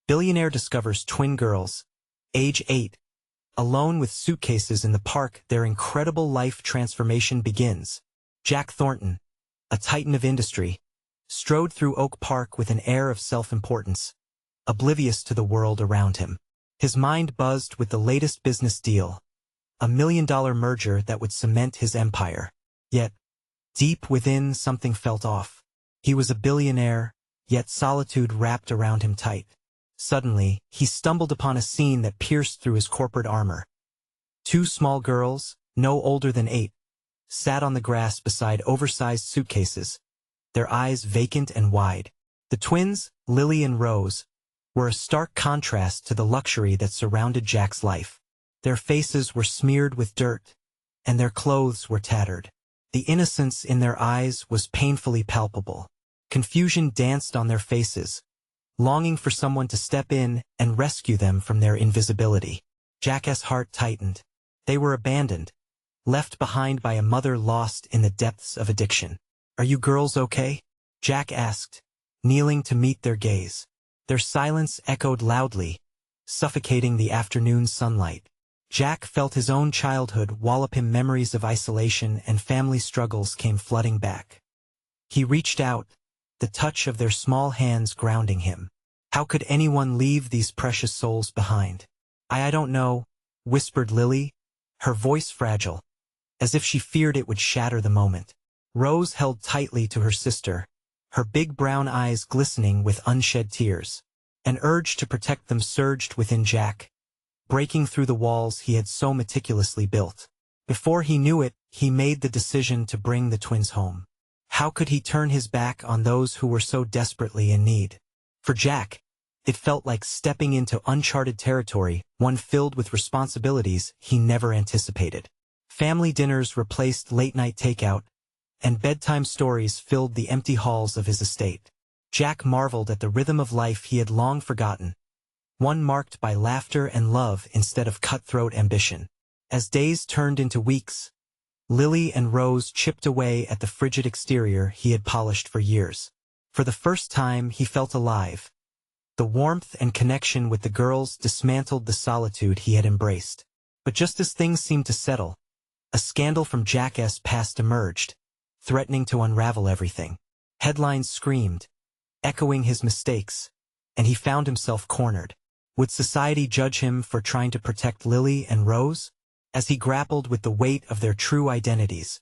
Billionaire discovers twin girls, age 8. Alone with suitcases in the park, their incredible life transformation begins. Jack Thornton, a titan of industry, strode through Oak Park with an air of self-importance, oblivious to the world around him. His mind buzzed with the latest business deal, a $1 million merger that would cement his empire. Yet, deep within, something felt off. He was a billionaire, yet solitude wrapped around him tight. Suddenly, he stumbled upon a scene that pierced through his corporate armor. Two small girls, no older than 8, sat on the grass beside oversized suitcases, their eyes vacant and wide. The twins, Lily and Rose, were a stark contrast to the luxury that surrounded Jack's life. Their faces were smeared with dirt, and their clothes were tattered. The innocence in their eyes was painfully palpable. Confusion danced on their faces, longing for someone to step in and rescue them from their invisibility. Jack's heart tightened. They were abandoned, left behind by a mother lost in the depths of addiction. "Are you girls okay?" Jack asked, kneeling to meet their gaze. Their silence echoed loudly, suffocating the afternoon sunlight. Jack felt his own childhood wallop him. Memories of isolation and family struggles came flooding back. He reached out, the touch of their small hands grounding him. How could anyone leave these precious souls behind? I don't know," whispered Lily, her voice fragile, as if she feared it would shatter the moment. Rose held tightly to her sister, her big brown eyes glistening with unshed tears. An urge to protect them surged within Jack, breaking through the walls he had so meticulously built. Before he knew it, he made the decision to bring the twins home. How could he turn his back on those who were so desperately in need? For Jack, it felt like stepping into uncharted territory, one filled with responsibilities he never anticipated. Family dinners replaced late-night takeout, and bedtime stories filled the empty halls of his estate. Jack marveled at the rhythm of life he had long forgotten, one marked by laughter and love instead of cutthroat ambition. As days turned into weeks, Lily and Rose chipped away at the frigid exterior he had polished for years. For the first time, he felt alive. The warmth and connection with the girls dismantled the solitude he had embraced. But just as things seemed to settle, a scandal from Jack's past emerged, threatening to unravel everything. Headlines screamed, echoing his mistakes, and he found himself cornered. Would society judge him for trying to protect Lily and Rose? As he grappled with the weight of their true identities,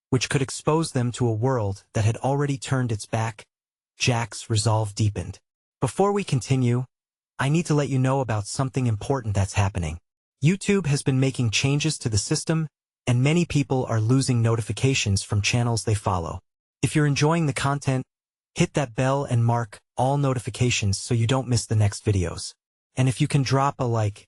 which could expose them to a world that had already turned its back, Jack's resolve deepened. Before we continue, I need to let you know about something important that's happening. YouTube has been making changes to the system, and many people are losing notifications from channels they follow. If you're enjoying the content, hit that bell and mark all notifications so you don't miss the next videos. And if you can drop a like,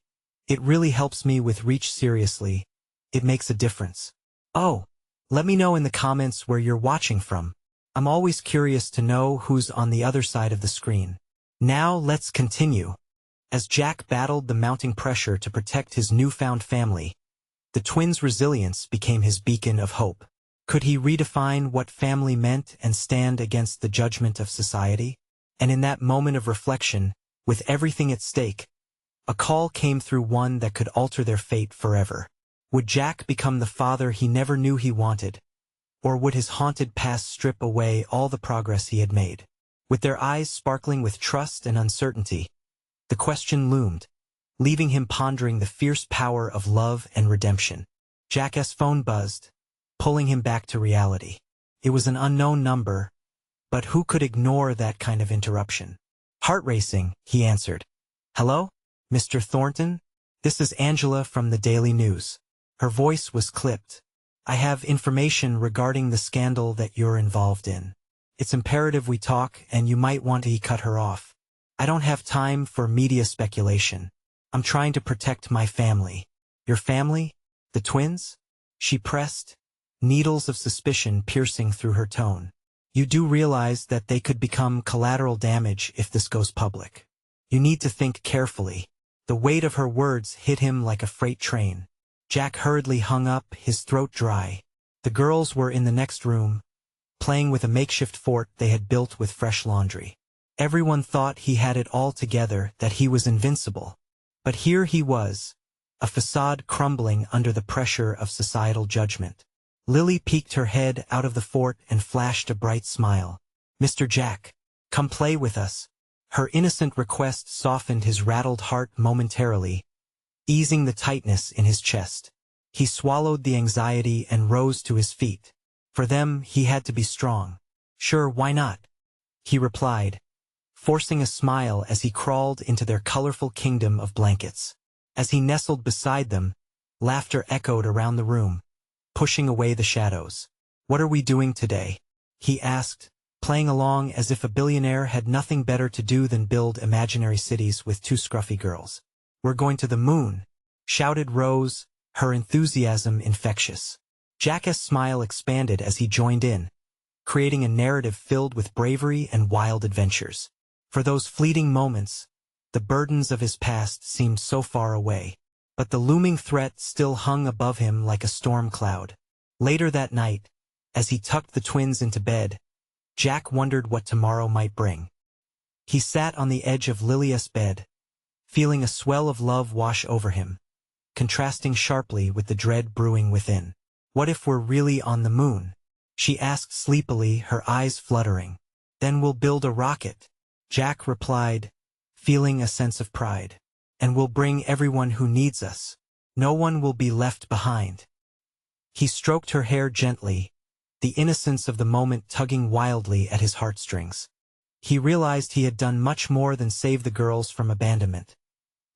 it really helps me with reach. Seriously, it makes a difference. Oh, let me know in the comments where you're watching from. I'm always curious to know who's on the other side of the screen. Now let's continue. As Jack battled the mounting pressure to protect his newfound family, the twins' resilience became his beacon of hope. Could he redefine what family meant and stand against the judgment of society? And in that moment of reflection, with everything at stake, a call came through, one that could alter their fate forever. Would Jack become the father he never knew he wanted? Or would his haunted past strip away all the progress he had made? With their eyes sparkling with trust and uncertainty, the question loomed, leaving him pondering the fierce power of love and redemption. Jack's phone buzzed, pulling him back to reality. It was an unknown number, but who could ignore that kind of interruption? Heart racing, he answered. "Hello? Mr. Thornton? This is Angela from the Daily News." Her voice was clipped. "I have information regarding the scandal that you're involved in. It's imperative we talk, and you might want to." He cut her off. "I don't have time for media speculation. I'm trying to protect my family." "Your family? The twins?" she pressed, needles of suspicion piercing through her tone. "You do realize that they could become collateral damage if this goes public. You need to think carefully." The weight of her words hit him like a freight train. Jack hurriedly hung up, his throat dry. The girls were in the next room, playing with a makeshift fort they had built with fresh laundry. Everyone thought he had it all together, that he was invincible. But here he was, a facade crumbling under the pressure of societal judgment. Lily peeked her head out of the fort and flashed a bright smile. "Mr. Jack, come play with us." Her innocent request softened his rattled heart momentarily, easing the tightness in his chest. He swallowed the anxiety and rose to his feet. For them, he had to be strong. "Sure, why not?" he replied, forcing a smile as he crawled into their colorful kingdom of blankets. As he nestled beside them, laughter echoed around the room, pushing away the shadows. "What are we doing today?" he asked, playing along as if a billionaire had nothing better to do than build imaginary cities with two scruffy girls. "We're going to the moon," shouted Rose, her enthusiasm infectious. Jack's smile expanded as he joined in, creating a narrative filled with bravery and wild adventures. For those fleeting moments, the burdens of his past seemed so far away, but the looming threat still hung above him like a storm cloud. Later that night, as he tucked the twins into bed, Jack wondered what tomorrow might bring. He sat on the edge of Lily's bed, feeling a swell of love wash over him, contrasting sharply with the dread brewing within. "What if we're really on the moon?" she asked sleepily, her eyes fluttering. "Then we'll build a rocket," Jack replied, feeling a sense of pride. "And we'll bring everyone who needs us. No one will be left behind." He stroked her hair gently, the innocence of the moment tugging wildly at his heartstrings. He realized he had done much more than save the girls from abandonment.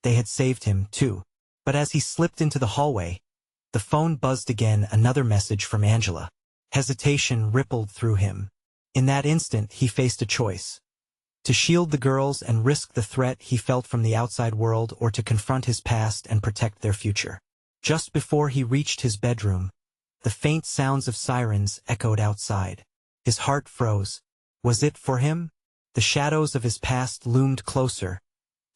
They had saved him, too. But as he slipped into the hallway, the phone buzzed again, another message from Angela. Hesitation rippled through him. In that instant, he faced a choice: to shield the girls and risk the threat he felt from the outside world, or to confront his past and protect their future. Just before he reached his bedroom, the faint sounds of sirens echoed outside. His heart froze. Was it for him? The shadows of his past loomed closer,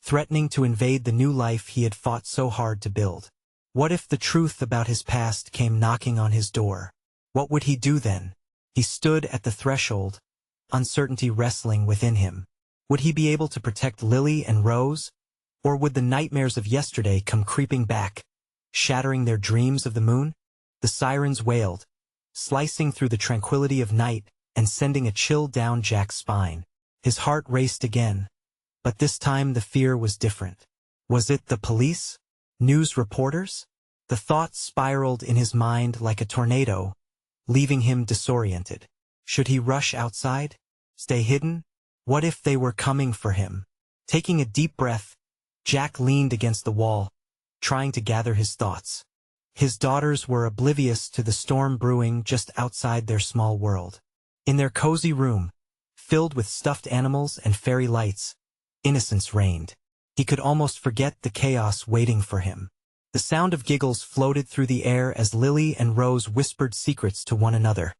threatening to invade the new life he had fought so hard to build. What if the truth about his past came knocking on his door? What would he do then? He stood at the threshold, uncertainty wrestling within him. Would he be able to protect Lily and Rose? Or would the nightmares of yesterday come creeping back, shattering their dreams of the moon? The sirens wailed, slicing through the tranquility of night and sending a chill down Jack's spine. His heart raced again, but this time the fear was different. Was it the police? News reporters? The thoughts spiraled in his mind like a tornado, leaving him disoriented. Should he rush outside? Stay hidden? What if they were coming for him? Taking a deep breath, Jack leaned against the wall, trying to gather his thoughts. His daughters were oblivious to the storm brewing just outside their small world. In their cozy room, filled with stuffed animals and fairy lights, innocence reigned. He could almost forget the chaos waiting for him. The sound of giggles floated through the air as Lily and Rose whispered secrets to one another,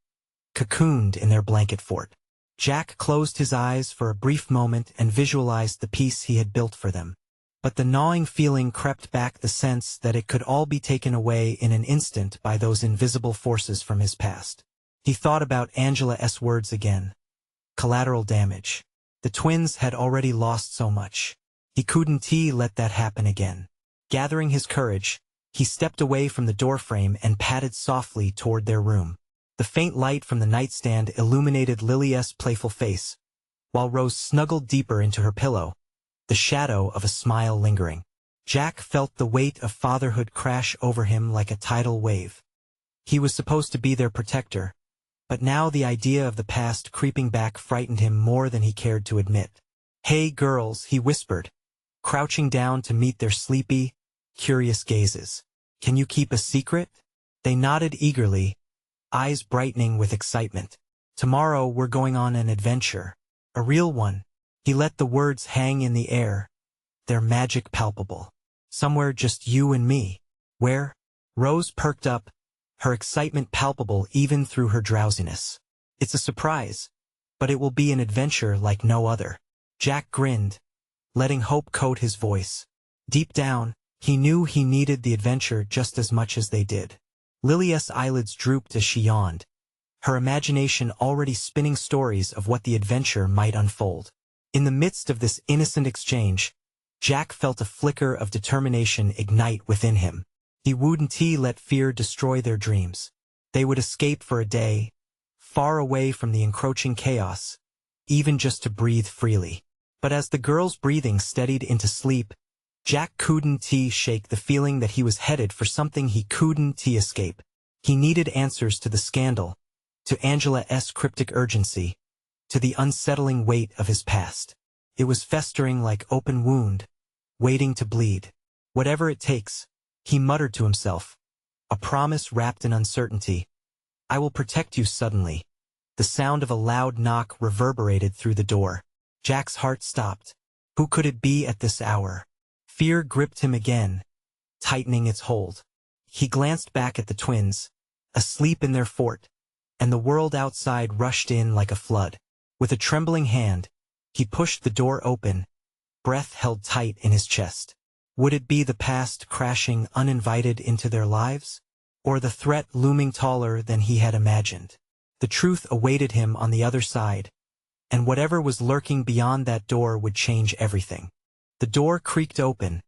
cocooned in their blanket fort. Jack closed his eyes for a brief moment and visualized the peace he had built for them. But the gnawing feeling crept back, the sense that it could all be taken away in an instant by those invisible forces from his past. He thought about Angela's words again. Collateral damage. The twins had already lost so much. He couldn't let that happen again. Gathering his courage, he stepped away from the doorframe and padded softly toward their room. The faint light from the nightstand illuminated Lily's playful face, while Rose snuggled deeper into her pillow, the shadow of a smile lingering. Jack felt the weight of fatherhood crash over him like a tidal wave. He was supposed to be their protector, but now the idea of the past creeping back frightened him more than he cared to admit. "Hey girls," he whispered, crouching down to meet their sleepy, curious gazes. "Can you keep a secret?" They nodded eagerly, eyes brightening with excitement. "Tomorrow we're going on an adventure. A real one." He let the words hang in the air, their magic palpable. "Somewhere just you and me." "Where?" Rose perked up, her excitement palpable even through her drowsiness. "It's a surprise, but it will be an adventure like no other." Jack grinned, letting hope coat his voice. Deep down, he knew he needed the adventure just as much as they did. Lily's eyelids drooped as she yawned, her imagination already spinning stories of what the adventure might unfold. In the midst of this innocent exchange, Jack felt a flicker of determination ignite within him. He wouldn't let fear destroy their dreams. They would escape for a day, far away from the encroaching chaos, even just to breathe freely. But as the girl's breathing steadied into sleep, Jack couldn't shake the feeling that he was headed for something he couldn't escape. He needed answers to the scandal, to Angela's cryptic urgency, to the unsettling weight of his past. It was festering like open wound, waiting to bleed. Whatever it takes, he muttered to himself, a promise wrapped in uncertainty. I will protect you. Suddenly. The sound of a loud knock reverberated through the door. Jack's heart stopped. Who could it be at this hour? Fear gripped him again, tightening its hold. He glanced back at the twins, asleep in their fort, and the world outside rushed in like a flood. With a trembling hand, he pushed the door open, breath held tight in his chest. Would it be the past crashing uninvited into their lives? Or the threat looming taller than he had imagined? The truth awaited him on the other side, and whatever was lurking beyond that door would change everything. The door creaked open,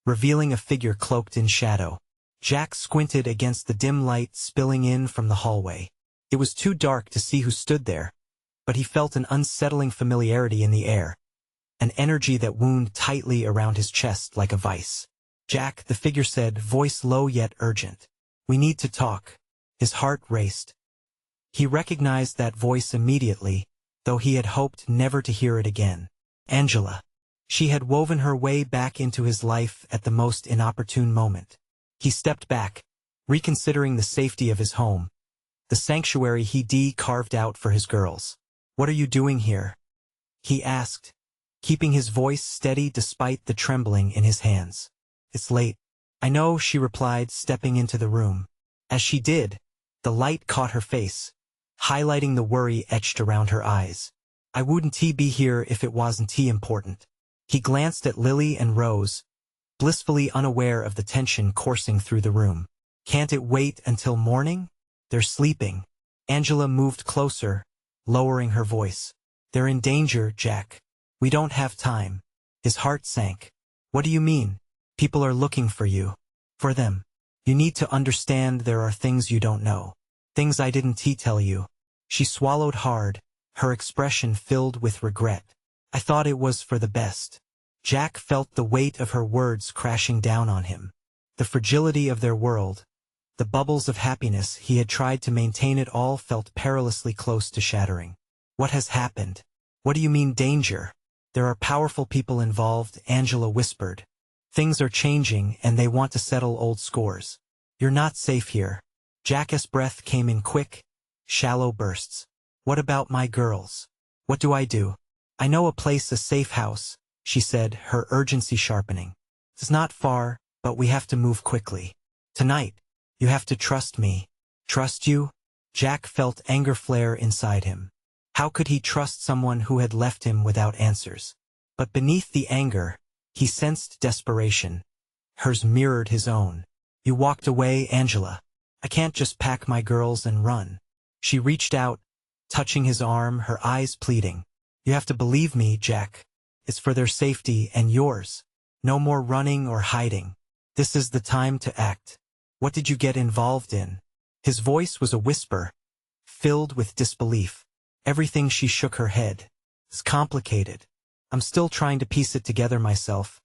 revealing a figure cloaked in shadow. Jack squinted against the dim light spilling in from the hallway. It was too dark to see who stood there, but he felt an unsettling familiarity in the air, an energy that wound tightly around his chest like a vice. Jack, the figure said, voice low yet urgent. We need to talk. His heart raced. He recognized that voice immediately, though he had hoped never to hear it again. Angela. She had woven her way back into his life at the most inopportune moment. He stepped back, reconsidering the safety of his home, the sanctuary he carved out for his girls. What are you doing here? He asked, keeping his voice steady despite the trembling in his hands. It's late. I know, she replied, stepping into the room. As she did, the light caught her face, highlighting the worry etched around her eyes. I wouldn't be here if it wasn't important. He glanced at Lily and Rose, blissfully unaware of the tension coursing through the room. Can't it wait until morning? They're sleeping. Angela moved closer, lowering her voice. They're in danger, Jack. We don't have time. His heart sank. What do you mean? People are looking for you. For them. You need to understand there are things you don't know. Things I didn't tell you. She swallowed hard, her expression filled with regret. I thought it was for the best. Jack felt the weight of her words crashing down on him. The fragility of their world, the bubbles of happiness he had tried to maintain, it all felt perilously close to shattering. What has happened? What do you mean danger? There are powerful people involved, Angela whispered. Things are changing and they want to settle old scores. You're not safe here. Jack's breath came in quick, shallow bursts. What about my girls? What do I do? I know a place, a safe house, she said, her urgency sharpening. It's not far, but we have to move quickly. Tonight. You have to trust me. Trust you? Jack felt anger flare inside him. How could he trust someone who had left him without answers? But beneath the anger, he sensed desperation. Hers mirrored his own. You walked away, Angela. I can't just pack my girls and run. She reached out, touching his arm, her eyes pleading. You have to believe me, Jack. It's for their safety and yours. No more running or hiding. This is the time to act. What did you get involved in? His voice was a whisper, filled with disbelief. Everything. She shook her head. It's complicated. I'm still trying to piece it together myself.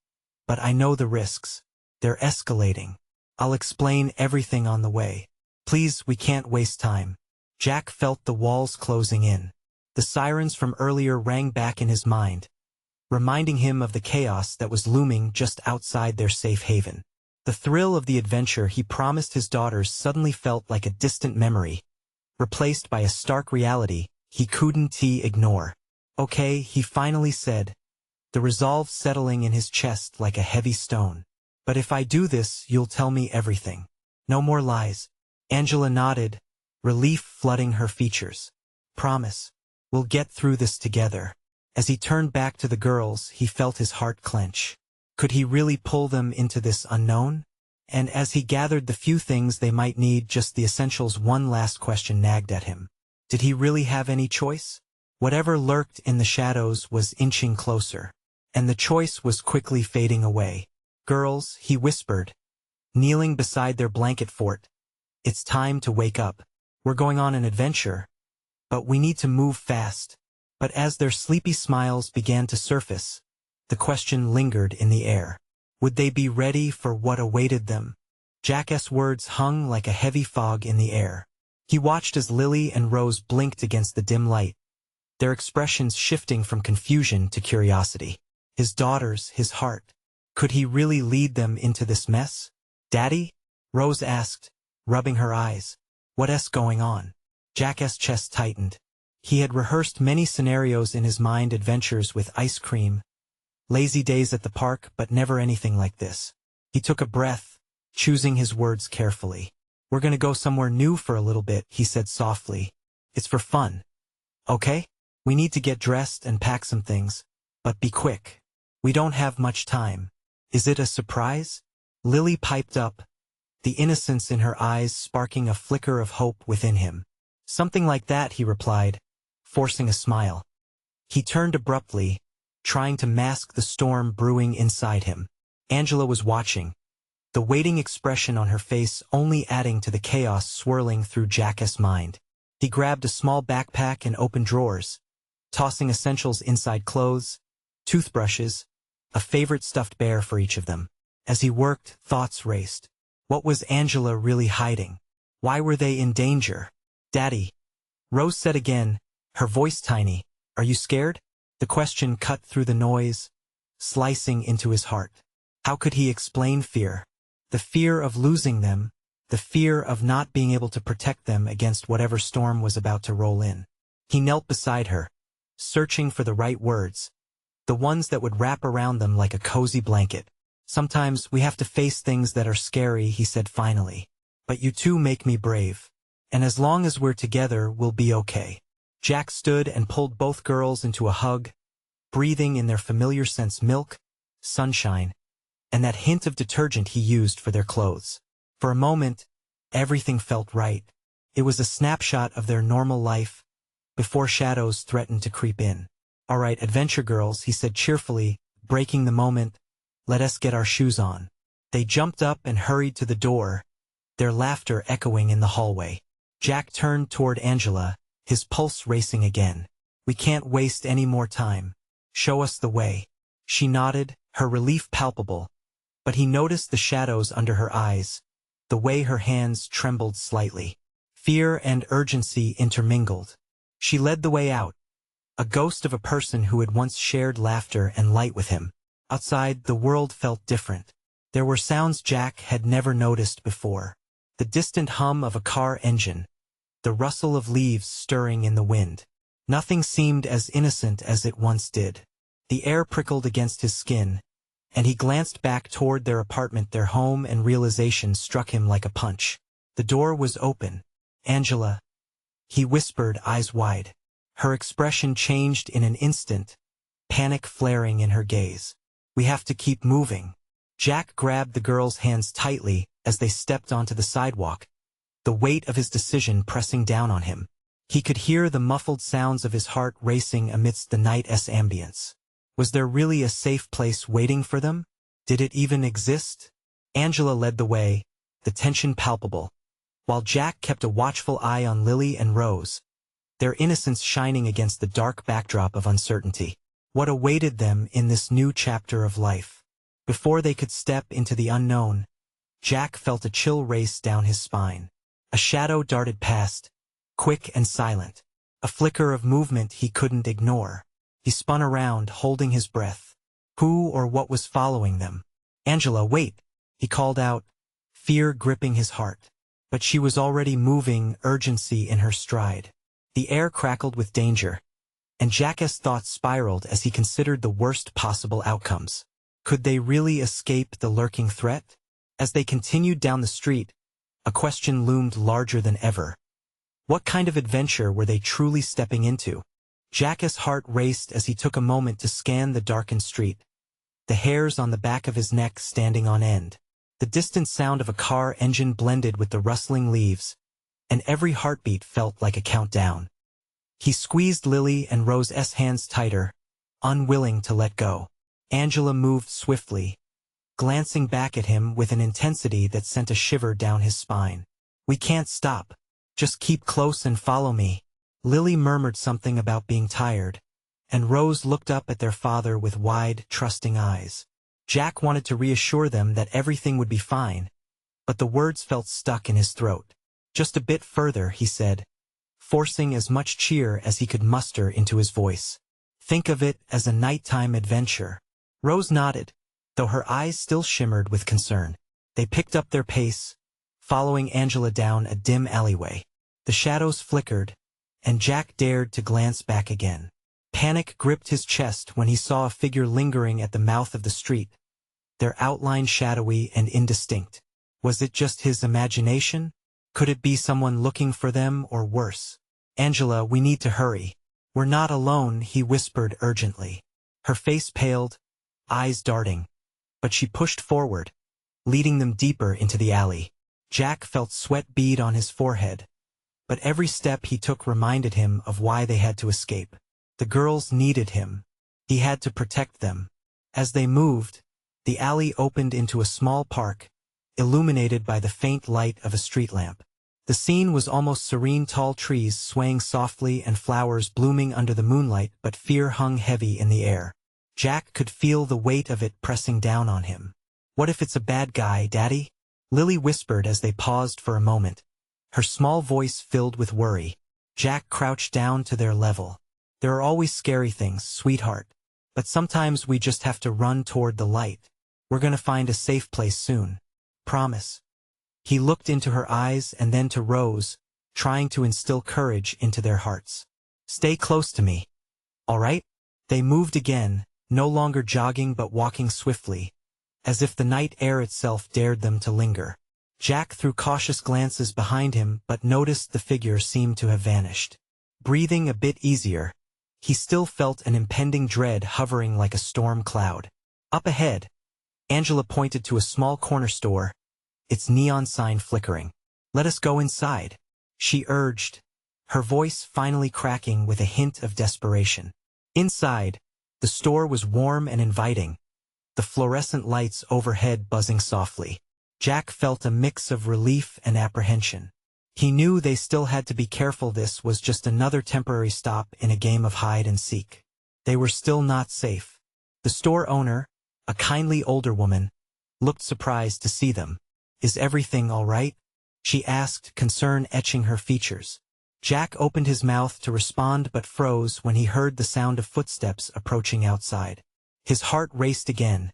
But I know the risks. They're escalating. I'll explain everything on the way. Please, we can't waste time. Jack felt the walls closing in. The sirens from earlier rang back in his mind, reminding him of the chaos that was looming just outside their safe haven. The thrill of the adventure he promised his daughters suddenly felt like a distant memory, replaced by a stark reality he couldn't ignore. Okay, he finally said, the resolve settling in his chest like a heavy stone. But if I do this, you'll tell me everything. No more lies. Angela nodded, relief flooding her features. Promise. We'll get through this together. As he turned back to the girls, he felt his heart clench. Could he really pull them into this unknown? And as he gathered the few things they might need, just the essentials, one last question nagged at him. Did he really have any choice? Whatever lurked in the shadows was inching closer, and the choice was quickly fading away. "Girls," he whispered, kneeling beside their blanket fort, "it's time to wake up. We're going on an adventure, but we need to move fast." But as their sleepy smiles began to surface, the question lingered in the air. Would they be ready for what awaited them? Jack's words hung like a heavy fog in the air. He watched as Lily and Rose blinked against the dim light, their expressions shifting from confusion to curiosity. His daughters, his heart. Could he really lead them into this mess? "Daddy?" Rose asked, rubbing her eyes. "What's going on?" Jack's chest tightened. He had rehearsed many scenarios in his mind, adventures with ice cream, lazy days at the park, but never anything like this. He took a breath, choosing his words carefully. "We're gonna go somewhere new for a little bit," he said softly. "It's for fun. Okay? We need to get dressed and pack some things, but be quick. We don't have much time." "Is it a surprise?" Lily piped up, the innocence in her eyes sparking a flicker of hope within him. "Something like that," he replied, forcing a smile. He turned abruptly, trying to mask the storm brewing inside him. Angela was watching, the waiting expression on her face only adding to the chaos swirling through Jack's mind. He grabbed a small backpack and opened drawers, tossing essentials inside: clothes, toothbrushes, a favorite stuffed bear for each of them. As he worked, thoughts raced. What was Angela really hiding? Why were they in danger? "Daddy," Rose said again, her voice tiny, "are you scared?" The question cut through the noise, slicing into his heart. How could he explain fear? The fear of losing them, the fear of not being able to protect them against whatever storm was about to roll in. He knelt beside her, searching for the right words, the ones that would wrap around them like a cozy blanket. "Sometimes we have to face things that are scary," he said finally. "But you two make me brave. And as long as we're together, we'll be okay." Jack stood and pulled both girls into a hug, breathing in their familiar scents: milk, sunshine, and that hint of detergent he used for their clothes. For a moment, everything felt right. It was a snapshot of their normal life, before shadows threatened to creep in. "All right, adventure girls," he said cheerfully, breaking the moment, "let us get our shoes on." They jumped up and hurried to the door, their laughter echoing in the hallway. Jack turned toward Angela, his pulse racing again. "We can't waste any more time. Show us the way." She nodded, her relief palpable, but he noticed the shadows under her eyes, the way her hands trembled slightly. Fear and urgency intermingled. She led the way out, a ghost of a person who had once shared laughter and light with him. Outside, the world felt different. There were sounds Jack had never noticed before. The distant hum of a car engine, the rustle of leaves stirring in the wind. Nothing seemed as innocent as it once did. The air prickled against his skin, and he glanced back toward their apartment, their home, and realization struck him like a punch. The door was open. "Angela," he whispered, eyes wide. Her expression changed in an instant, panic flaring in her gaze. "We have to keep moving." Jack grabbed the girl's hands tightly as they stepped onto the sidewalk, the weight of his decision pressing down on him. He could hear the muffled sounds of his heart racing amidst the night's ambience. Was there really a safe place waiting for them? Did it even exist? Angela led the way, the tension palpable, while Jack kept a watchful eye on Lily and Rose, their innocence shining against the dark backdrop of uncertainty. What awaited them in this new chapter of life? Before they could step into the unknown, Jack felt a chill race down his spine. A shadow darted past, quick and silent, a flicker of movement he couldn't ignore. He spun around, holding his breath. Who or what was following them? "Angela, wait!" he called out, fear gripping his heart. But she was already moving, urgency in her stride. The air crackled with danger, and Jack's thoughts spiraled as he considered the worst possible outcomes. Could they really escape the lurking threat? As they continued down the street, a question loomed larger than ever. What kind of adventure were they truly stepping into? Jack's heart raced as he took a moment to scan the darkened street, the hairs on the back of his neck standing on end. The distant sound of a car engine blended with the rustling leaves, and every heartbeat felt like a countdown. He squeezed Lily and Rose's hands tighter, unwilling to let go. Angela moved swiftly, glancing back at him with an intensity that sent a shiver down his spine. "We can't stop. Just keep close and follow me." Lily murmured something about being tired, and Rose looked up at their father with wide, trusting eyes. Jack wanted to reassure them that everything would be fine, but the words felt stuck in his throat. "Just a bit further," he said, forcing as much cheer as he could muster into his voice. "Think of it as a nighttime adventure." Rose nodded, though her eyes still shimmered with concern. They picked up their pace, following Angela down a dim alleyway. The shadows flickered, and Jack dared to glance back again. Panic gripped his chest when he saw a figure lingering at the mouth of the street, their outline shadowy and indistinct. Was it just his imagination? Could it be someone looking for them, or worse? "Angela, we need to hurry." "We're not alone," he whispered urgently. Her face paled, eyes darting, but she pushed forward, leading them deeper into the alley. Jack felt sweat bead on his forehead, but every step he took reminded him of why they had to escape. The girls needed him. He had to protect them. As they moved, the alley opened into a small park, illuminated by the faint light of a street lamp. The scene was almost serene, tall trees swaying softly and flowers blooming under the moonlight, but fear hung heavy in the air. Jack could feel the weight of it pressing down on him. "What if it's a bad guy, Daddy?" Lily whispered as they paused for a moment, her small voice filled with worry. Jack crouched down to their level. "There are always scary things, sweetheart. But sometimes we just have to run toward the light. We're gonna find a safe place soon. Promise." He looked into her eyes and then to Rose, trying to instill courage into their hearts. "Stay close to me. All right?" They moved again, no longer jogging but walking swiftly, as if the night air itself dared them to linger. Jack threw cautious glances behind him but noticed the figure seemed to have vanished. Breathing a bit easier, he still felt an impending dread hovering like a storm cloud. Up ahead, Angela pointed to a small corner store, its neon sign flickering. "Let us go inside," she urged, her voice finally cracking with a hint of desperation. Inside, the store was warm and inviting, the fluorescent lights overhead buzzing softly. Jack felt a mix of relief and apprehension. He knew they still had to be careful. This was just another temporary stop in a game of hide and seek. They were still not safe. The store owner, a kindly older woman, looked surprised to see them. "Is everything all right?" she asked, concern etching her features. Jack opened his mouth to respond but froze when he heard the sound of footsteps approaching outside. His heart raced again,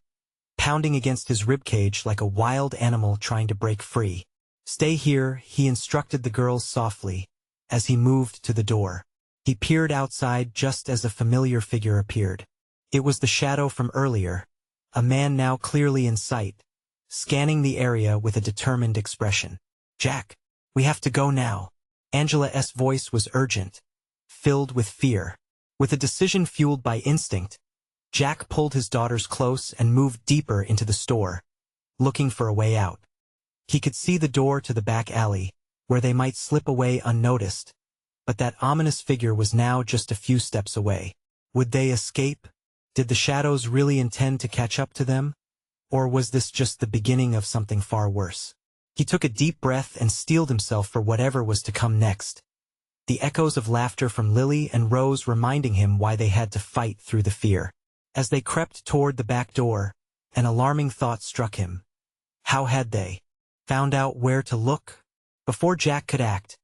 pounding against his ribcage like a wild animal trying to break free. "Stay here," he instructed the girls softly, as he moved to the door. He peered outside just as a familiar figure appeared. It was the shadow from earlier, a man now clearly in sight, scanning the area with a determined expression. "Jack, we have to go now." Angela's voice was urgent, filled with fear. With a decision fueled by instinct, Jack pulled his daughters close and moved deeper into the store, looking for a way out. He could see the door to the back alley, where they might slip away unnoticed, but that ominous figure was now just a few steps away. Would they escape? Did the shadows really intend to catch up to them? Or was this just the beginning of something far worse? He took a deep breath and steeled himself for whatever was to come next. The echoes of laughter from Lily and Rose reminding him why they had to fight through the fear. As they crept toward the back door, an alarming thought struck him. How had they found out where to look? Before Jack could act,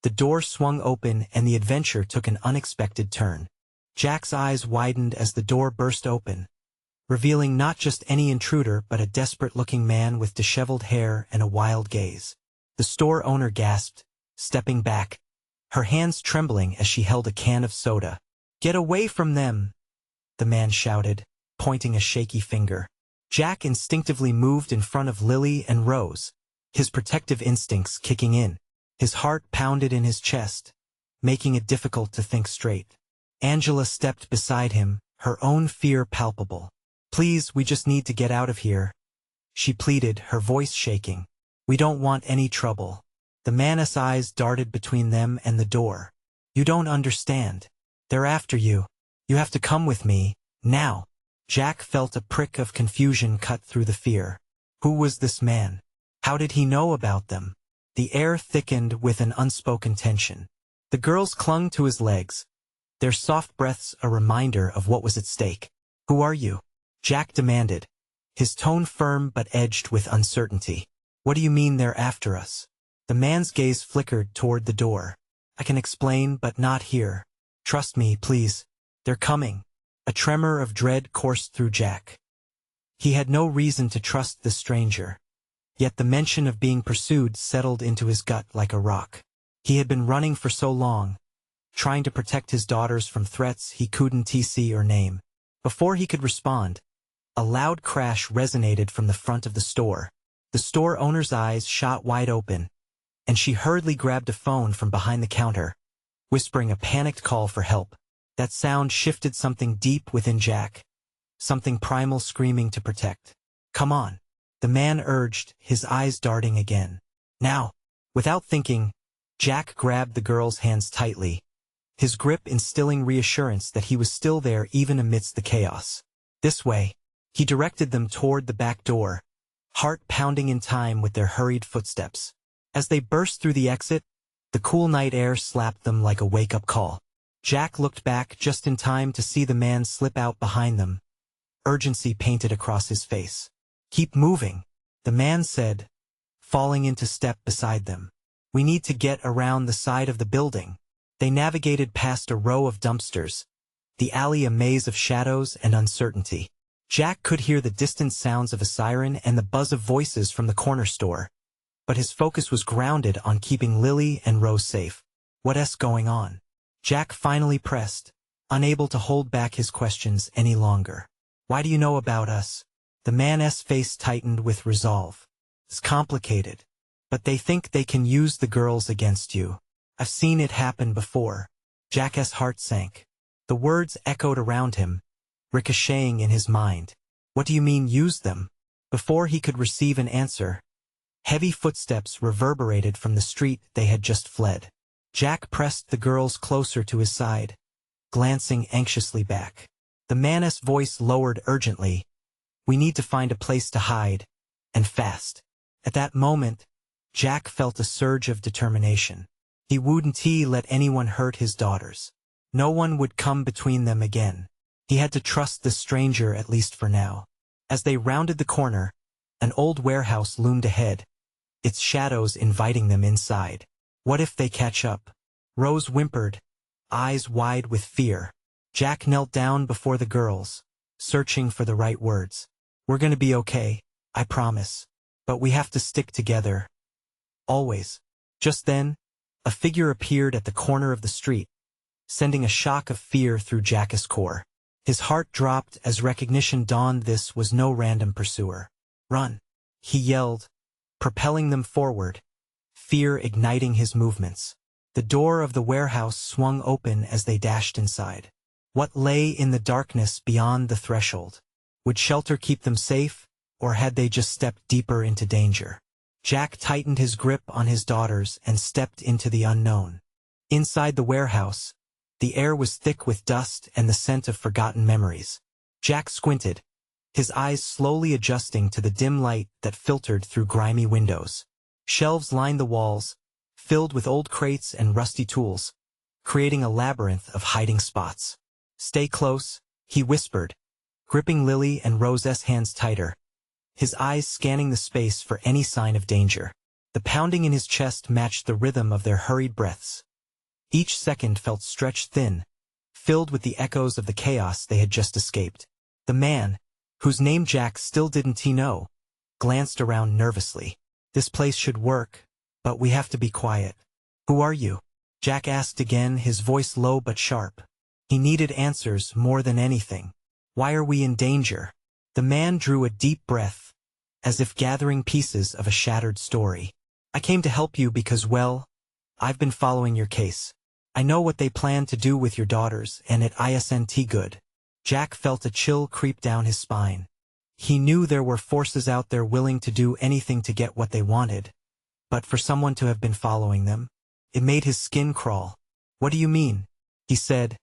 the door swung open and the adventure took an unexpected turn. Jack's eyes widened as the door burst open, revealing not just any intruder but a desperate-looking man with disheveled hair and a wild gaze. The store owner gasped, stepping back, her hands trembling as she held a can of soda. "Get away from them!" the man shouted, pointing a shaky finger. Jack instinctively moved in front of Lily and Rose, his protective instincts kicking in. His heart pounded in his chest, making it difficult to think straight. Angela stepped beside him, her own fear palpable. "Please, we just need to get out of here," she pleaded, her voice shaking. "We don't want any trouble." The man's eyes darted between them and the door, You don't understand. They're after you. You have to come with me, now. Jack felt a prick of confusion cut through the fear. Who was this man? How did he know about them? The air thickened with an unspoken tension. The girls clung to his legs, their soft breaths a reminder of what was at stake. Who are you? Jack demanded, his tone firm but edged with uncertainty. What do you mean they're after us? The man's gaze flickered toward the door. I can explain, but not here. Trust me, please. They're coming. A tremor of dread coursed through Jack. He had no reason to trust the stranger. Yet the mention of being pursued settled into his gut like a rock. He had been running for so long, trying to protect his daughters from threats he couldn't see or name. Before he could respond, a loud crash resonated from the front of the store. The store owner's eyes shot wide open, and she hurriedly grabbed a phone from behind the counter, whispering a panicked call for help. That sound shifted something deep within Jack, something primal screaming to protect. Come on, the man urged, his eyes darting again. Now. Without thinking, Jack grabbed the girl's hands tightly, his grip instilling reassurance that he was still there even amidst the chaos. This way. He directed them toward the back door, heart pounding in time with their hurried footsteps. As they burst through the exit, the cool night air slapped them like a wake-up call. Jack looked back just in time to see the man slip out behind them, urgency painted across his face. Keep moving, the man said, falling into step beside them. We need to get around the side of the building. They navigated past a row of dumpsters, the alley a maze of shadows and uncertainty. Jack could hear the distant sounds of a siren and the buzz of voices from the corner store, but his focus was grounded on keeping Lily and Rose safe. What's going on? Jack finally pressed, unable to hold back his questions any longer. Why do you know about us? The man's face tightened with resolve. It's complicated, but they think they can use the girls against you. I've seen it happen before. Jack's heart sank. The words echoed around him, ricocheting in his mind. What do you mean use them? Before he could receive an answer, heavy footsteps reverberated from the street they had just fled. Jack pressed the girls closer to his side, glancing anxiously back. The man's voice lowered urgently. We need to find a place to hide, and fast. At that moment, Jack felt a surge of determination. He wouldn't let anyone hurt his daughters. No one would come between them again. He had to trust the stranger at least for now. As they rounded the corner, an old warehouse loomed ahead, its shadows inviting them inside. What if they catch up? Rose whimpered, eyes wide with fear. Jack knelt down before the girls, searching for the right words. We're gonna be okay, I promise. But we have to stick together. Always. Just then, a figure appeared at the corner of the street, sending a shock of fear through Jack's core. His heart dropped as recognition dawned. This was no random pursuer. Run! He yelled, propelling them forward, fear igniting his movements. The door of the warehouse swung open as they dashed inside. What lay in the darkness beyond the threshold? Would shelter keep them safe, or had they just stepped deeper into danger? Jack tightened his grip on his daughters and stepped into the unknown. Inside the warehouse, the air was thick with dust and the scent of forgotten memories. Jack squinted, his eyes slowly adjusting to the dim light that filtered through grimy windows. Shelves lined the walls, filled with old crates and rusty tools, creating a labyrinth of hiding spots. Stay close, he whispered, gripping Lily and Rose's hands tighter, his eyes scanning the space for any sign of danger. The pounding in his chest matched the rhythm of their hurried breaths. Each second felt stretched thin, filled with the echoes of the chaos they had just escaped. The man, whose name Jack still didn't know, glanced around nervously. This place should work, but we have to be quiet. Who are you? Jack asked again, his voice low but sharp. He needed answers more than anything. Why are we in danger? The man drew a deep breath, as if gathering pieces of a shattered story. I came to help you because, well, I've been following your case. I know what they plan to do with your daughters, and it isn't good. Jack felt a chill creep down his spine. He knew there were forces out there willing to do anything to get what they wanted, but for someone to have been following them, it made his skin crawl. What do you mean? He said,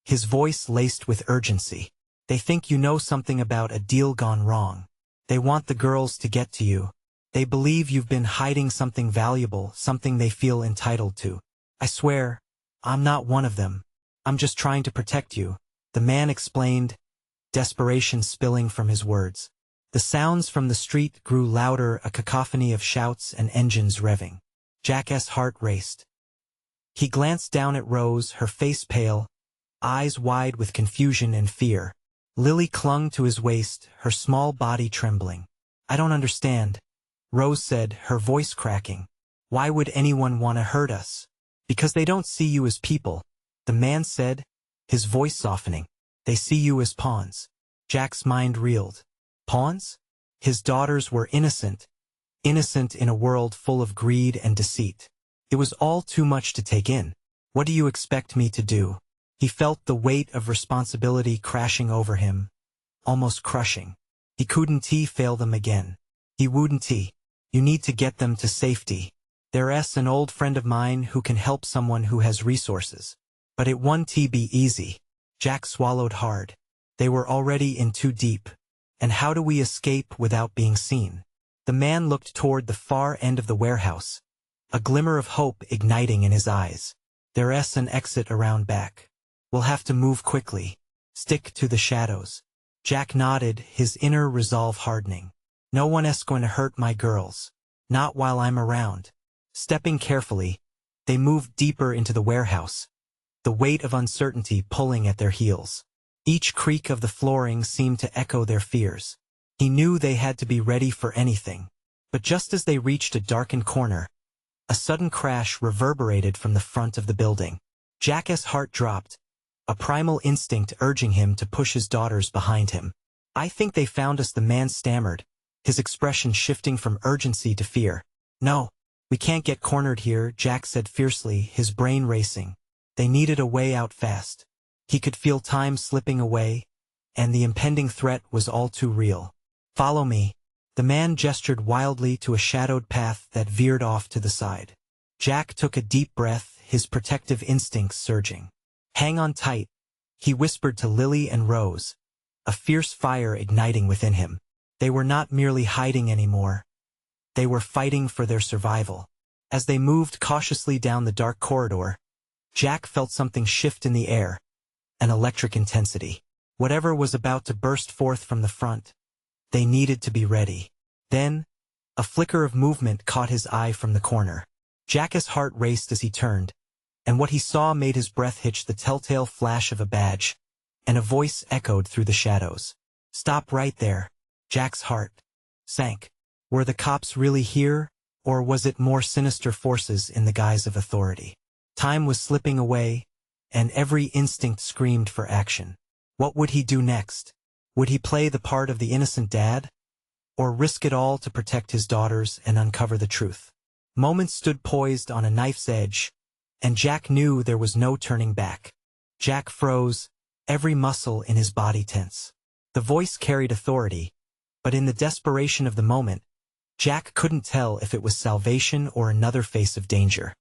his voice laced with urgency. They think you know something about a deal gone wrong. They want the girls to get to you. They believe you've been hiding something valuable, something they feel entitled to. I swear, I'm not one of them. I'm just trying to protect you, the man explained, desperation spilling from his words. The sounds from the street grew louder, a cacophony of shouts and engines revving. Jack's heart raced. He glanced down at Rose, her face pale, eyes wide with confusion and fear. Lily clung to his waist, her small body trembling. I don't understand, Rose said, her voice cracking. Why would anyone want to hurt us? Because they don't see you as people, the man said, his voice softening. They see you as pawns. Jack's mind reeled. Pawns? His daughters were innocent. Innocent in a world full of greed and deceit. It was all too much to take in. What do you expect me to do? He felt the weight of responsibility crashing over him, almost crushing. He couldn't fail them again. He wouldn't. You need to get them to safety. There's an old friend of mine who can help someone who has resources. But it won't be easy. Jack swallowed hard. They were already in too deep. And how do we escape without being seen? The man looked toward the far end of the warehouse, a glimmer of hope igniting in his eyes. There's an exit around back. We'll have to move quickly. Stick to the shadows. Jack nodded, his inner resolve hardening. No one's going to hurt my girls. Not while I'm around. Stepping carefully, they moved deeper into the warehouse, the weight of uncertainty pulling at their heels. Each creak of the flooring seemed to echo their fears. He knew they had to be ready for anything. But just as they reached a darkened corner, a sudden crash reverberated from the front of the building. Jack's heart dropped, a primal instinct urging him to push his daughters behind him. I think they found us, the man stammered, his expression shifting from urgency to fear. No, we can't get cornered here, Jack said fiercely, his brain racing. They needed a way out fast. He could feel time slipping away, and the impending threat was all too real. Follow me. The man gestured wildly to a shadowed path that veered off to the side. Jack took a deep breath, his protective instincts surging. Hang on tight, he whispered to Lily and Rose, a fierce fire igniting within him. They were not merely hiding anymore. They were fighting for their survival. As they moved cautiously down the dark corridor, Jack felt something shift in the air, an electric intensity. Whatever was about to burst forth from the front, they needed to be ready. Then, a flicker of movement caught his eye from the corner. Jack's heart raced as he turned, and what he saw made his breath hitch, the telltale flash of a badge, and a voice echoed through the shadows. Stop right there. Jack's heart sank. Were the cops really here, or was it more sinister forces in the guise of authority? Time was slipping away, and every instinct screamed for action. What would he do next? Would he play the part of the innocent dad, or risk it all to protect his daughters and uncover the truth? Moments stood poised on a knife's edge, and Jack knew there was no turning back. Jack froze, every muscle in his body tense. The voice carried authority, but in the desperation of the moment, Jack couldn't tell if it was salvation or another face of danger.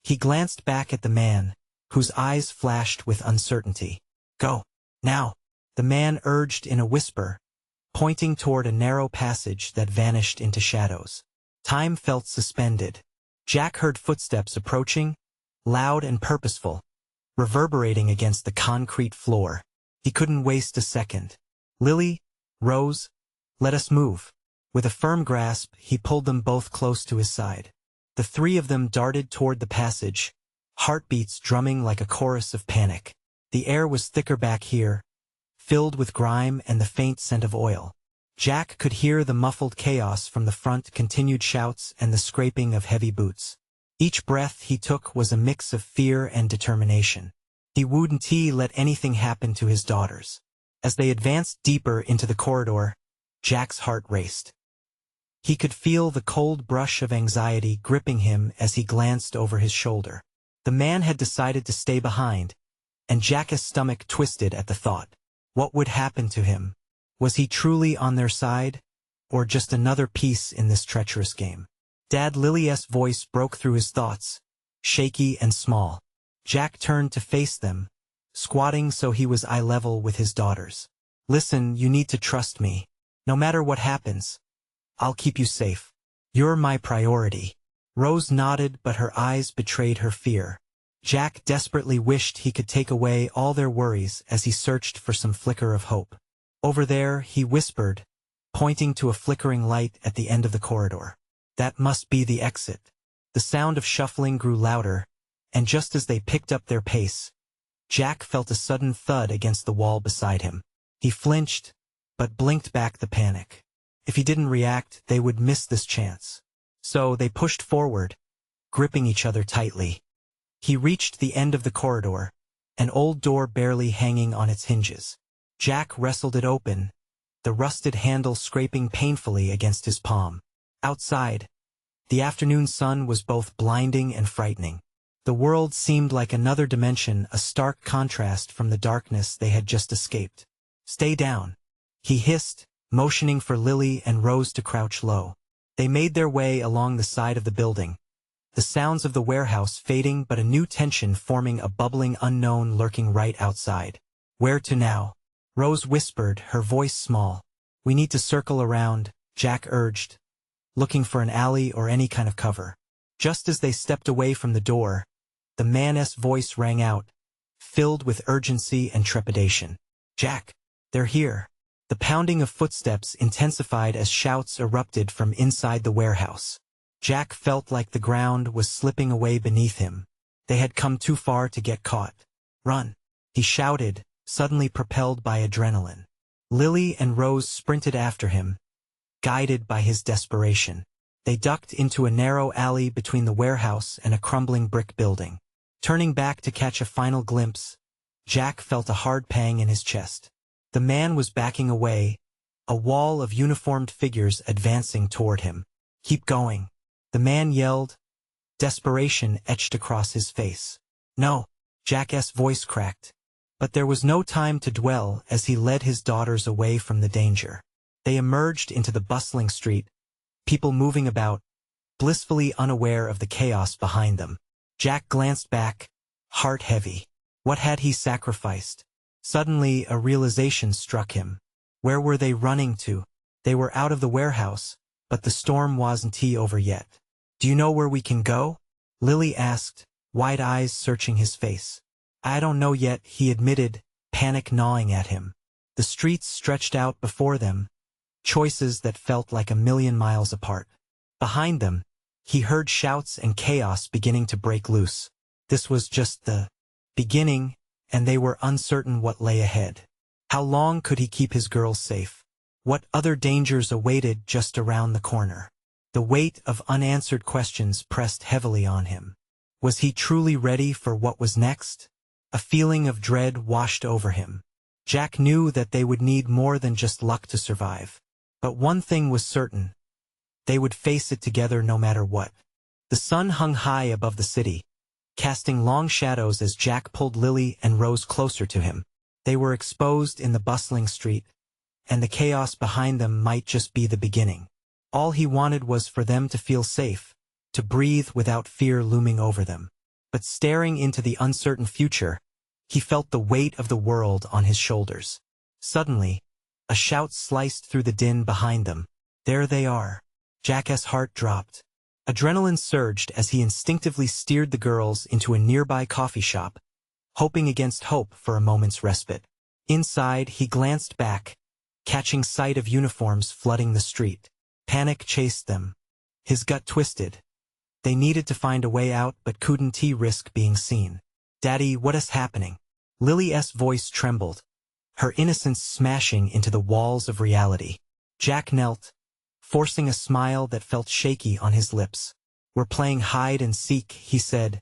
He glanced back at the man, whose eyes flashed with uncertainty. Go, now, the man urged in a whisper, pointing toward a narrow passage that vanished into shadows. Time felt suspended. Jack heard footsteps approaching, loud and purposeful, reverberating against the concrete floor. He couldn't waste a second. Lily, Rose, let us move. With a firm grasp, he pulled them both close to his side. The three of them darted toward the passage, heartbeats drumming like a chorus of panic. The air was thicker back here, filled with grime and the faint scent of oil. Jack could hear the muffled chaos from the front, continued shouts and the scraping of heavy boots. Each breath he took was a mix of fear and determination. He wouldn't let anything happen to his daughters. As they advanced deeper into the corridor, Jack's heart raced. He could feel the cold brush of anxiety gripping him as he glanced over his shoulder. The man had decided to stay behind, and Jack's stomach twisted at the thought. What would happen to him? Was he truly on their side, or just another piece in this treacherous game? Dad, Lily's voice broke through his thoughts, shaky and small. Jack turned to face them, squatting so he was eye level with his daughters. "Listen, you need to trust me. No matter what happens, I'll keep you safe. You're my priority." Rose nodded, but her eyes betrayed her fear. Jack desperately wished he could take away all their worries as he searched for some flicker of hope. "Over there," he whispered, pointing to a flickering light at the end of the corridor. "That must be the exit." The sound of shuffling grew louder, and just as they picked up their pace, Jack felt a sudden thud against the wall beside him. He flinched, but blinked back the panic. If he didn't react, they would miss this chance. So they pushed forward, gripping each other tightly. He reached the end of the corridor, an old door barely hanging on its hinges. Jack wrestled it open, the rusted handle scraping painfully against his palm. Outside, the afternoon sun was both blinding and frightening. The world seemed like another dimension, a stark contrast from the darkness they had just escaped. "Stay down," he hissed, motioning for Lily and Rose to crouch low. They made their way along the side of the building, the sounds of the warehouse fading but a new tension forming, a bubbling unknown lurking right outside. "Where to now?" Rose whispered, her voice small. "We need to circle around," Jack urged, looking for an alley or any kind of cover. Just as they stepped away from the door, the man's voice rang out, filled with urgency and trepidation. "Jack, they're here." The pounding of footsteps intensified as shouts erupted from inside the warehouse. Jack felt like the ground was slipping away beneath him. They had come too far to get caught. "Run!" he shouted, suddenly propelled by adrenaline. Lily and Rose sprinted after him, guided by his desperation. They ducked into a narrow alley between the warehouse and a crumbling brick building. Turning back to catch a final glimpse, Jack felt a hard pang in his chest. The man was backing away, a wall of uniformed figures advancing toward him. "Keep going," the man yelled, desperation etched across his face. "No," Jack's voice cracked. But there was no time to dwell as he led his daughters away from the danger. They emerged into the bustling street, people moving about, blissfully unaware of the chaos behind them. Jack glanced back, heart heavy. What had he sacrificed? Suddenly, a realization struck him. Where were they running to? They were out of the warehouse, but the storm wasn't over yet. "Do you know where we can go?" Lily asked, wide eyes searching his face. "I don't know yet," he admitted, panic gnawing at him. The streets stretched out before them, choices that felt like a million miles apart. Behind them, he heard shouts and chaos beginning to break loose. This was just the beginning, and they were uncertain what lay ahead. How long could he keep his girls safe? What other dangers awaited just around the corner? The weight of unanswered questions pressed heavily on him. Was he truly ready for what was next? A feeling of dread washed over him. Jack knew that they would need more than just luck to survive. But one thing was certain. They would face it together no matter what. The sun hung high above the city, casting long shadows as Jack pulled Lily and Rose closer to him. They were exposed in the bustling street, and the chaos behind them might just be the beginning. All he wanted was for them to feel safe, to breathe without fear looming over them. But staring into the uncertain future, he felt the weight of the world on his shoulders. Suddenly, a shout sliced through the din behind them. "There they are." Jack's heart dropped. Adrenaline surged as he instinctively steered the girls into a nearby coffee shop, hoping against hope for a moment's respite. Inside, he glanced back, catching sight of uniforms flooding the street. Panic chased them. His gut twisted. They needed to find a way out but couldn't risk being seen. "Daddy, what is happening?" Lily's voice trembled, her innocence smashing into the walls of reality. Jack knelt, forcing a smile that felt shaky on his lips. "We're playing hide and seek," he said,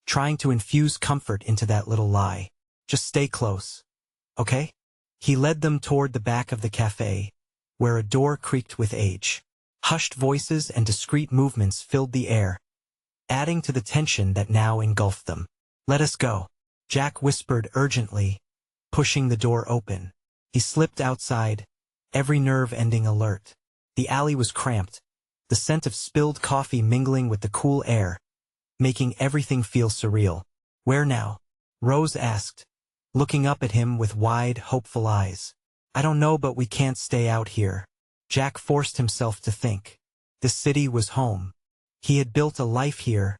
trying to infuse comfort into that little lie. "Just stay close, okay?" He led them toward the back of the cafe, where a door creaked with age. Hushed voices and discreet movements filled the air, adding to the tension that now engulfed them. "Let us go," Jack whispered urgently, pushing the door open. He slipped outside, every nerve ending alert. The alley was cramped, the scent of spilled coffee mingling with the cool air, making everything feel surreal. Where now? Rose asked, looking up at him with wide, hopeful eyes. I don't know, but we can't stay out here. Jack forced himself to think. This city was home. He had built a life here.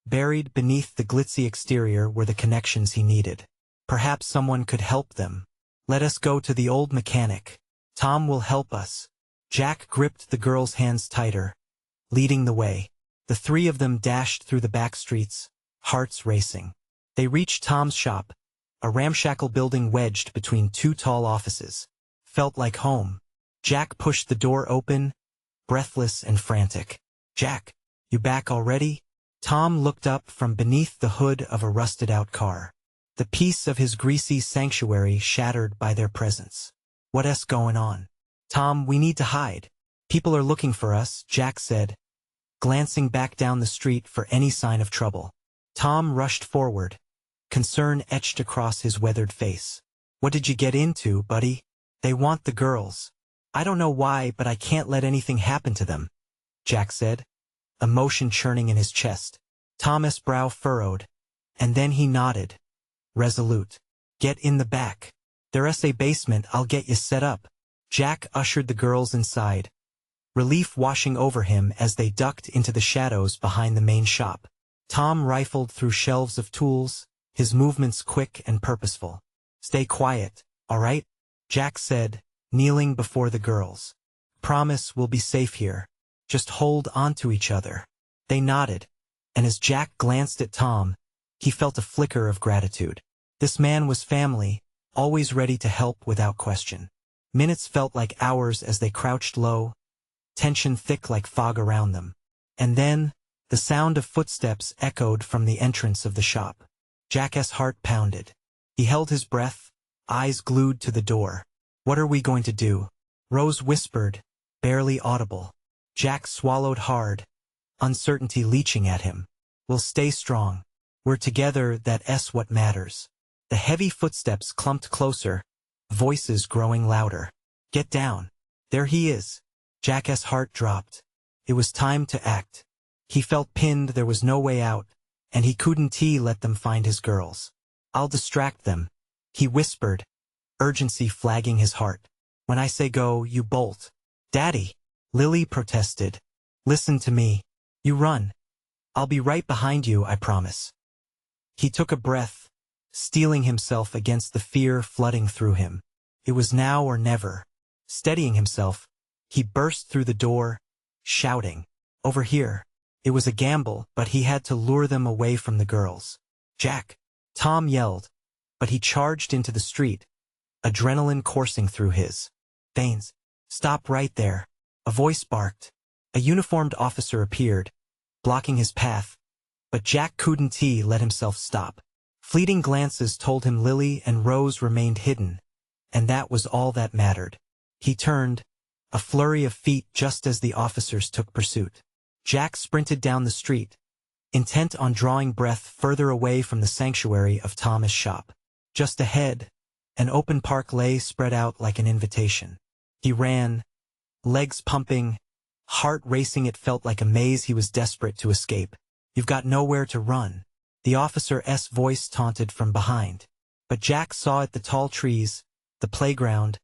Buried beneath the glitzy exterior were the connections he needed. Perhaps someone could help them. Let us go to the old mechanic. Tom will help us. Jack gripped the girl's hands tighter, leading the way. The three of them dashed through the back streets, hearts racing. They reached Tom's shop, a ramshackle building wedged between two tall offices. Felt like home. Jack pushed the door open, breathless and frantic. Jack, you back already? Tom looked up from beneath the hood of a rusted-out car. The peace of his greasy sanctuary shattered by their presence. What's going on? Tom, we need to hide. People are looking for us, Jack said, glancing back down the street for any sign of trouble. Tom rushed forward, concern etched across his weathered face. What did you get into, buddy? They want the girls. I don't know why, but I can't let anything happen to them, Jack said, emotion churning in his chest. Tom's brow furrowed, and then he nodded. Resolute. Get in the back. There's a basement, I'll get you set up. Jack ushered the girls inside, relief washing over him as they ducked into the shadows behind the main shop. Tom rifled through shelves of tools, his movements quick and purposeful. Stay quiet, all right? Jack said, kneeling before the girls. Promise we'll be safe here. Just hold on to each other. They nodded, and as Jack glanced at Tom, he felt a flicker of gratitude. This man was family, always ready to help without question. Minutes felt like hours as they crouched low, tension thick like fog around them. And then, the sound of footsteps echoed from the entrance of the shop. Jack's heart pounded. He held his breath, eyes glued to the door. What are we going to do? Rose whispered, barely audible. Jack swallowed hard, uncertainty leaching at him. We'll stay strong. We're together, that's what matters. The heavy footsteps clumped closer, voices growing louder. Get down. There he is. Jack's heart dropped. It was time to act. He felt pinned, there was no way out, and he couldn't let them find his girls. I'll distract them, he whispered, urgency flagging his heart. When I say go, you bolt. Daddy, Lily protested. Listen to me. You run. I'll be right behind you, I promise. He took a breath, steeling himself against the fear flooding through him. It was now or never. Steadying himself, he burst through the door, shouting, over here. It was a gamble, but he had to lure them away from the girls. Jack! Tom yelled, but he charged into the street, adrenaline coursing through his veins. Stop right there, a voice barked. A uniformed officer appeared, blocking his path, but Jack couldn't let himself stop. Fleeting glances told him Lily and Rose remained hidden, and that was all that mattered. He turned, a flurry of feet just as the officers took pursuit. Jack sprinted down the street, intent on drawing breath further away from the sanctuary of Tom's shop. Just ahead, an open park lay spread out like an invitation. He ran, legs pumping, heart racing. It felt like a maze he was desperate to escape. You've got nowhere to run, the officer's voice taunted from behind. But Jack saw the tall trees, the playground,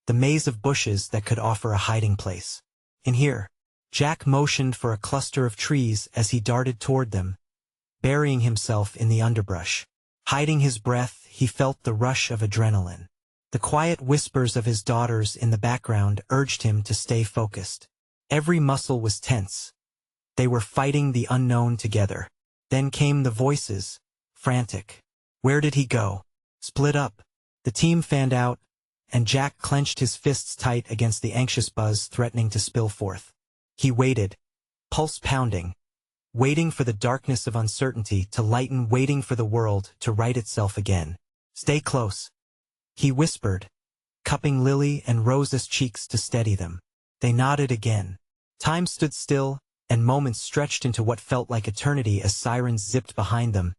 the maze of bushes that could offer a hiding place. In here, Jack motioned for a cluster of trees as he darted toward them, burying himself in the underbrush. Hiding his breath, he felt the rush of adrenaline. The quiet whispers of his daughters in the background urged him to stay focused. Every muscle was tense. They were fighting the unknown together. Then came the voices, frantic. Where did he go? Split up. The team fanned out, and Jack clenched his fists tight against the anxious buzz threatening to spill forth. He waited, pulse pounding, waiting for the darkness of uncertainty to lighten, waiting for the world to right itself again. Stay close, he whispered, cupping Lily and Rose's cheeks to steady them. They nodded again. Time stood still, and moments stretched into what felt like eternity as sirens zipped behind them,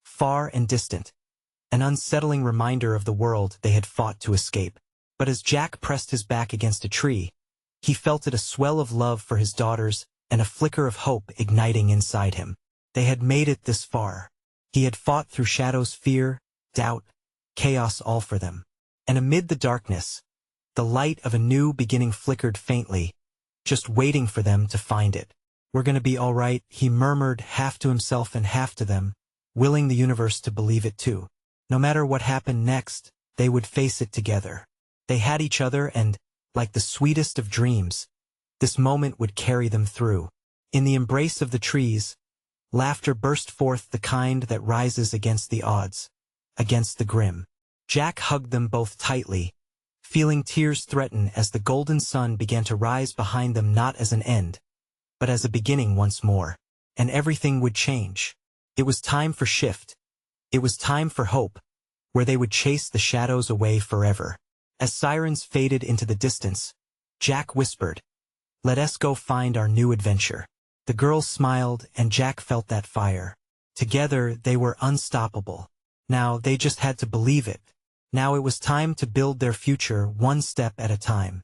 far and distant, an unsettling reminder of the world they had fought to escape. But as Jack pressed his back against a tree, he felt a swell of love for his daughters and a flicker of hope igniting inside him. They had made it this far. He had fought through shadows, fear, doubt, chaos, all for them. And amid the darkness, the light of a new beginning flickered faintly, just waiting for them to find it. "We're gonna be all right," he murmured, half to himself and half to them, willing the universe to believe it too. No matter what happened next, they would face it together. They had each other and, like the sweetest of dreams, this moment would carry them through. In the embrace of the trees, laughter burst forth, the kind that rises against the odds, against the grim. Jack hugged them both tightly, feeling tears threaten as the golden sun began to rise behind them, not as an end, but as a beginning once more. And everything would change. It was time for shift. It was time for hope, where they would chase the shadows away forever. As sirens faded into the distance, Jack whispered, "Let us go find our new adventure." The girls smiled, and Jack felt that fire. Together, they were unstoppable. Now they just had to believe it. Now it was time to build their future one step at a time.